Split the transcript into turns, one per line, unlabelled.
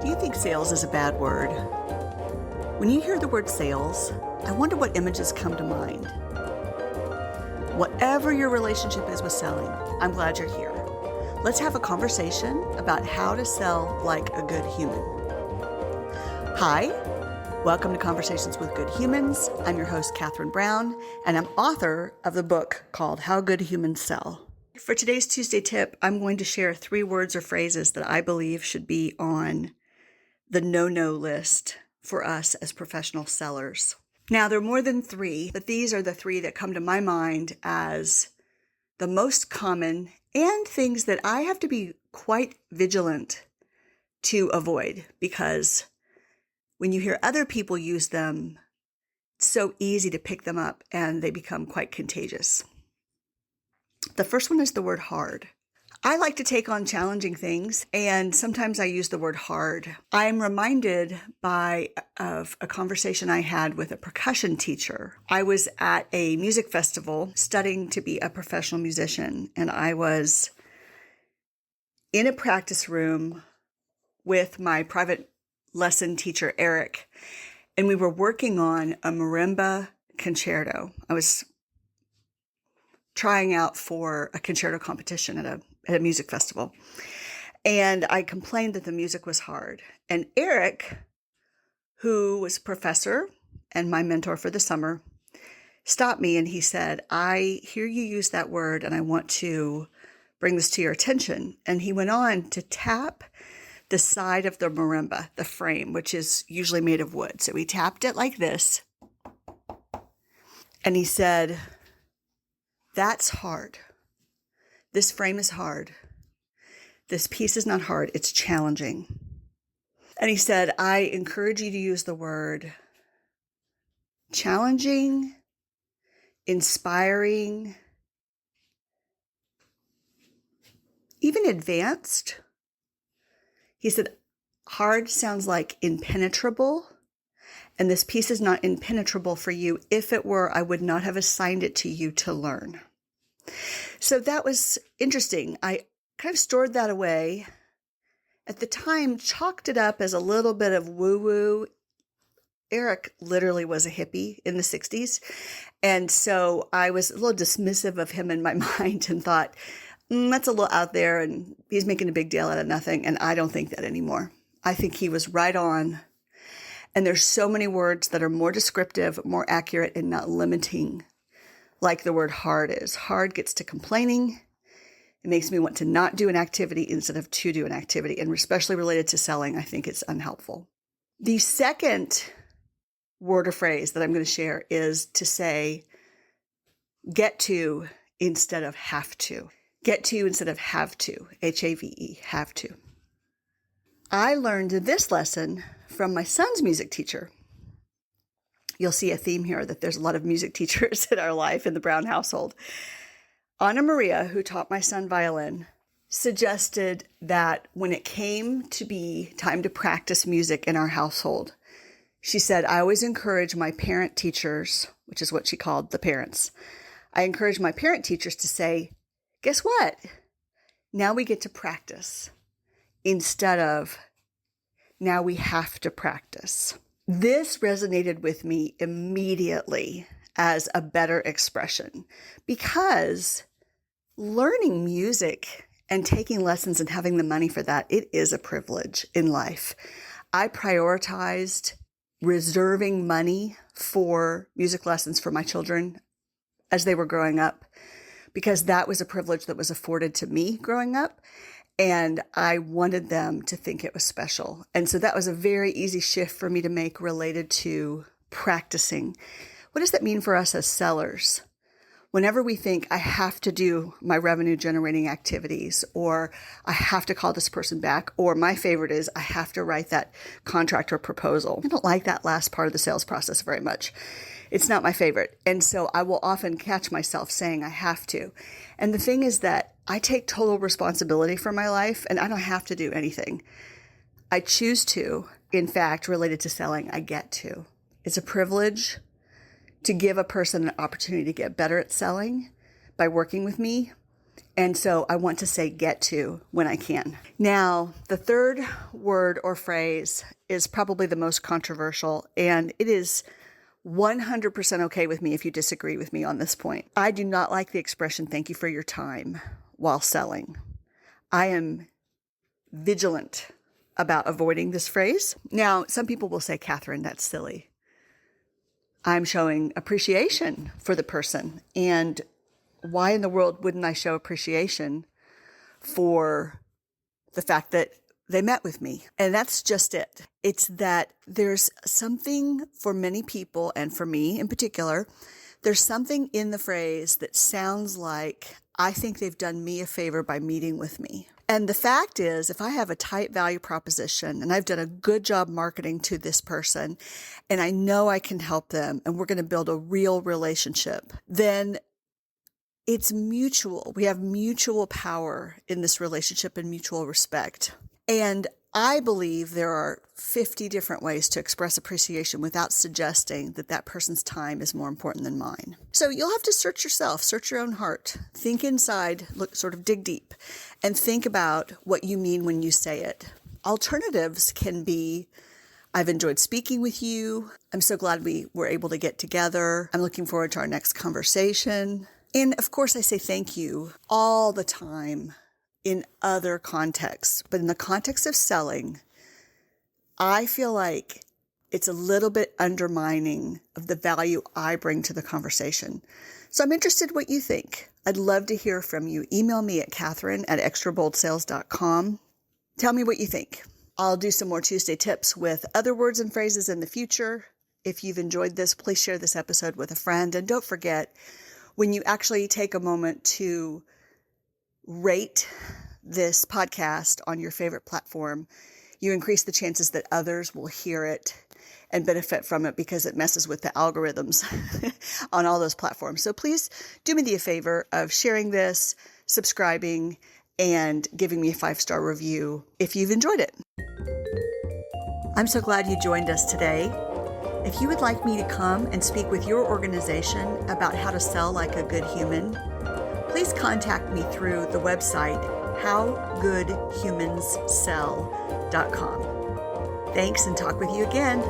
Do you think sales is a bad word? When you hear the word sales, I wonder what images come to mind. Whatever your relationship is with selling, I'm glad you're here. Let's have a conversation about how to sell like a good human. Hi, welcome to Conversations with Good Humans. I'm your host, Catherine Brown, and I'm author of the book called How Good Humans Sell. For today's Tuesday tip, I'm going to share 3 words or phrases that I believe should be on the no-no list for us as professional sellers. Now, there are more than 3, but these are the 3 that come to my mind as the most common and things that I have to be quite vigilant to avoid, because when you hear other people use them, it's so easy to pick them up and they become quite contagious. The first one is the word hard. I like to take on challenging things, and sometimes I use the word hard. I'm reminded of a conversation I had with a percussion teacher. I was at a music festival studying to be a professional musician, and I was in a practice room with my private lesson teacher, Eric, and we were working on a marimba concerto. I was trying out for a concerto competition at a music festival. And I complained that the music was hard. And Eric, who was a professor and my mentor for the summer, stopped me and he said, "I hear you use that word and I want to bring this to your attention." And he went on to tap the side of the marimba, the frame, which is usually made of wood. So he tapped it like this. And he said, "That's hard. This frame is hard. This piece is not hard. It's challenging." And he said, "I encourage you to use the word challenging, inspiring, even advanced." He said, "Hard sounds like impenetrable. And this piece is not impenetrable for you. If it were, I would not have assigned it to you to learn." So that was interesting. I kind of stored that away. At the time, chalked it up as a little bit of woo-woo. Eric literally was a hippie in the 60s. And so I was a little dismissive of him in my mind and thought, that's a little out there and he's making a big deal out of nothing. And I don't think that anymore. I think he was right on. And there's so many words that are more descriptive, more accurate, and not limiting, like the word hard is. Hard gets to complaining. It makes me want to not do an activity instead of to do an activity. And especially related to selling, I think it's unhelpful. The second word or phrase that I'm going to share is to say, get to instead of have to. Get to instead of have to. H-A-V-E, have to. I learned this lesson from my son's music teacher. You'll see a theme here that there's a lot of music teachers in our life in the Brown household. Anna Maria, who taught my son violin, suggested that when it came to be time to practice music in our household, she said, "I always encourage my parent teachers," which is what she called the parents. "I encourage my parent teachers to say, guess what? Now we get to practice instead of now we have to practice." This resonated with me immediately as a better expression, because learning music and taking lessons and having the money for that, it is a privilege in life. I prioritized reserving money for music lessons for my children as they were growing up, because that was a privilege that was afforded to me growing up. And I wanted them to think it was special. And so that was a very easy shift for me to make related to practicing. What does that mean for us as sellers? Whenever we think I have to do my revenue generating activities, or I have to call this person back, or my favorite is I have to write that contract or proposal. I don't like that last part of the sales process very much. It's not my favorite. And so I will often catch myself saying I have to. And the thing is that I take total responsibility for my life and I don't have to do anything. I choose to. In fact, related to selling, I get to. It's a privilege to give a person an opportunity to get better at selling by working with me. And so I want to say get to when I can. Now, the third word or phrase is probably the most controversial, and it is 100% okay with me if you disagree with me on this point. I do not like the expression, thank you for your time, while selling. I am vigilant about avoiding this phrase. Now, some people will say, Catherine, that's silly. I'm showing appreciation for the person. And why in the world wouldn't I show appreciation for the fact that they met with me? And that's just it. It's that there's something for many people, and for me in particular, there's something in the phrase that sounds like I think they've done me a favor by meeting with me. And the fact is, if I have a tight value proposition and I've done a good job marketing to this person and I know I can help them and we're going to build a real relationship, then it's mutual. We have mutual power in this relationship and mutual respect. And I believe there are 50 different ways to express appreciation without suggesting that that person's time is more important than mine. So you'll have to search yourself, search your own heart, think inside, look, sort of dig deep, and think about what you mean when you say it. Alternatives can be, I've enjoyed speaking with you. I'm so glad we were able to get together. I'm looking forward to our next conversation. And of course, I say thank you all the time in other contexts. But in the context of selling, I feel like it's a little bit undermining of the value I bring to the conversation. So I'm interested what you think. I'd love to hear from you. Email me at Catherine@extraboldsales.com. Tell me what you think. I'll do some more Tuesday tips with other words and phrases in the future. If you've enjoyed this, please share this episode with a friend. And don't forget, when you actually take a moment to rate this podcast on your favorite platform, you increase the chances that others will hear it and benefit from it because it messes with the algorithms on all those platforms. So please do me the favor of sharing this, subscribing, and giving me a 5-star review if you've enjoyed it. I'm so glad you joined us today. If you would like me to come and speak with your organization about how to sell like a good human, please contact me through the website howgoodhumanssell.com. Thanks, and talk with you again.